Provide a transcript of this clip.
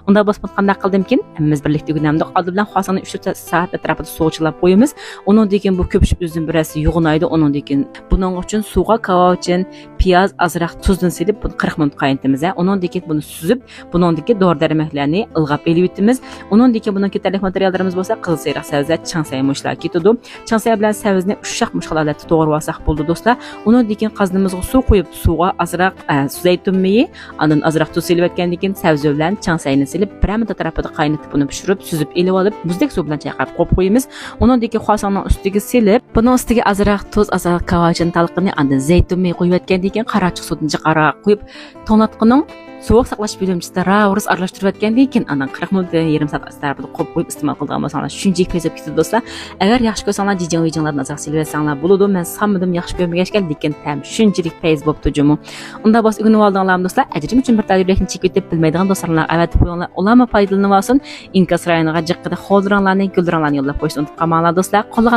Unda bosib qanday qildimkin? Biz birlikte gündemde adı bilan xosani 3 saat etrafida soğuçlab qo'yamiz. Onun dekin bu köpüşüp üzüm birasi yoğunaydı onun dekin. Bunun için suğa kava için piyaz azraq tuzdan silip bunu 40 minut qaynatamiz. Onun dekin bunu süzüp bunun dekin doğru dərəməklərini ılğap elib etdimiz. Onun dekin bunun keterlik materiallarımız bolsa qızıl seyraq səvzə çansaya muşlar ketidu. Çansaya bilan səvzni uşaq muşqalarla to'g'irib bo'ldi do'stlar. Onun dekin qaznimizga suv qo'yib suğa azraq zaytun meyi, andan azraq tuz silib etgan dekin səvzi bilan chansayni silib bir minut tarafida qaynatib buni pishirib süzüp elib olib muzdek suv bilan chayqab qo'yib qo'yamiz. Onun dekin xosanning ustiga silib, bunun ustiga azraq tuz, azraq kavacın talqini, andan zaytun meyi qo'yib etgan dekin qarachiq suvni chiqarib qo'yib tonatqining soğuk saqlash bölümçesinde ravruz aralashtirib etgandan keyin andan 40 minut yarım saat tarafida qo'yib qo'yib iste'mol qilgan bo'lsanglar shunchalik tez ketadi do'stlar. Agar yaxshi ko'rsanglar jijing-vijinglarni azroq silib etsanglar bo'ladi. Men sammidim yaxshi ko'rmagachkan lekin tam shunchalik tez bo'pti jumu. Unda bos o'rganib oldinglarmi do'stlar? Ajrim uchun bir tajribani chekib o'tib bilmaydigan do'stlarga avatib qo'yinglar. Ularga foydalanib olsin. Inkas rayoniga jiqqida xoldiranglarni, guldiranglarni yo'llab qo'yishni unutmanglar do'stlar. Qolgan